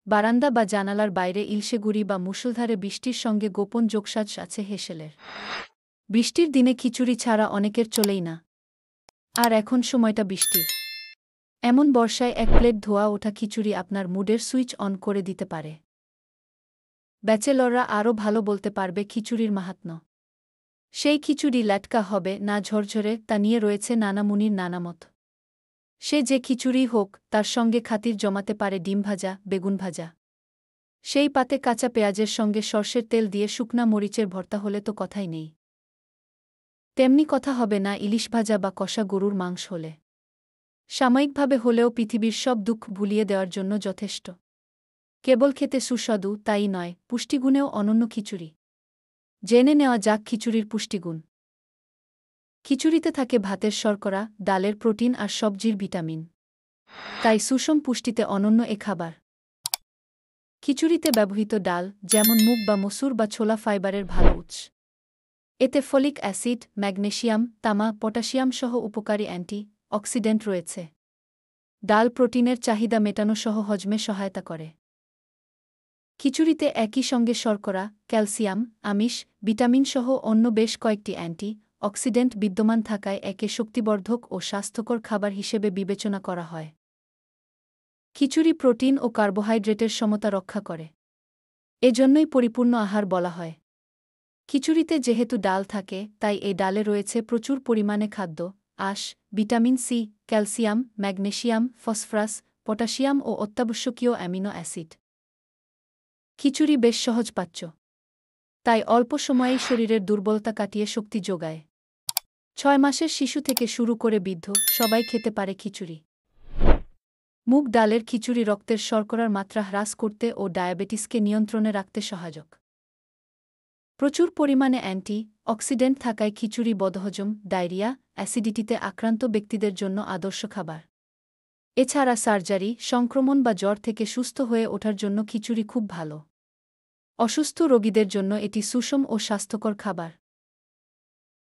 বারান্দা বা জানালার বাইরে ইলশে গুঁড়ি বা মুষলধারে বৃষ্টির সঙ্গে গোপন যোগসাজ আছে হেসেলের। বৃষ্টির দিনে খিচুড়ি ছাড়া অনেকের চলেই না। আর এখন সময়টা বৃষ্টির। এমন বর্ষায় এক প্লেট ধোয়া ওঠা খিচুড়ি আপনার মুডের সুইচ অন করে দিতে পারে। ব্যাচেলররা আরও ভালো বলতে পারবে খিচুড়ির মাহাত্ম্য। সেই খিচুড়ি ল্যাটকা হবে না ঝরঝরে, তা নিয়ে রয়েছে নানা মুনির নানা মত। সে যে খিচুড়ি হোক, তার সঙ্গে খাতির জমাতে পারে ডিম ভাজা, বেগুন ভাজা। সেই পাতে কাঁচা পেঁয়াজের সঙ্গে সর্ষের তেল দিয়ে শুকনা মরিচের ভর্তা হলে তো কথাই নেই। তেমনি কথা হবে না ইলিশ ভাজা বা কষা গরুর মাংস হলে। সাময়িকভাবে হলেও পৃথিবীর সব দুঃখ ভুলিয়ে দেওয়ার জন্য যথেষ্ট। কেবল খেতে সুস্বাদু তাই নয়, পুষ্টিগুণেও অনন্য খিচুড়ি। জেনে নেওয়া যাক খিচুড়ির পুষ্টিগুণ। খিচুড়িতে থাকে ভাতের শর্করা, ডালের প্রোটিন আর সবজির ভিটামিন। তাই সুষম পুষ্টিতে অনন্য এ খাবার। খিচুড়িতে ব্যবহৃত ডাল, যেমন মুগ বা মসুর বা ছোলা ফাইবারের ভালো উৎস। এতে ফলিক অ্যাসিড, ম্যাগনেসিয়াম, তামা, পটাশিয়াম সহ উপকারী অ্যান্টি অক্সিডেন্ট রয়েছে। ডাল প্রোটিনের চাহিদা মেটানো সহ হজমে সহায়তা করে। খিচুড়িতে একই সঙ্গে শর্করা, ক্যালসিয়াম, আমিষ, ভিটামিন সহ অন্য বেশ কয়েকটি অ্যান্টি অক্সিডেন্ট বিদ্যমান থাকায় একে শক্তিবর্ধক ও স্বাস্থ্যকর খাবার হিসেবে বিবেচনা করা হয়। খিচুড়ি প্রোটিন ও কার্বোহাইড্রেটের সমতা রক্ষা করে। এজন্যই পরিপূর্ণ আহার বলা হয়। খিচুড়িতে যেহেতু ডাল থাকে, তাই এই ডালে রয়েছে প্রচুর পরিমাণে খাদ্য, আঁশ, vitamin C, calcium, magnesium, phosphorus, potassium ও অত্যাবশ্যকীয় অ্যামিনো অ্যাসিড। খিচুড়ি বেশ সহজপাচ্য। তাই অল্প সময়েই শরীরের দুর্বলতা কাটিয়ে শক্তি যোগায়। 6 মাসের শিশু থেকে শুরু করে বৃদ্ধ সবাই খেতে পারে খিচুড়ি। মুগ ডালের খিচুড়ি রক্তের শর্করার মাত্রা হ্রাস করতে ও ডায়াবেটিসকে নিয়ন্ত্রণে রাখতে সহায়ক। প্রচুর পরিমাণে অ্যান্টি অক্সিডেন্ট থাকায় খিচুড়ি বদহজম, ডায়রিয়া, অ্যাসিডিটিতে আক্রান্ত ব্যক্তিদের জন্য আদর্শ খাবার। এছাড়া সার্জারি, সংক্রমণ বা জ্বর থেকে সুস্থ হয়ে ওঠার জন্য খিচুড়ি খুব ভালো। অসুস্থ রোগীদের জন্য এটি সুষম ও স্বাস্থ্যকর খাবার।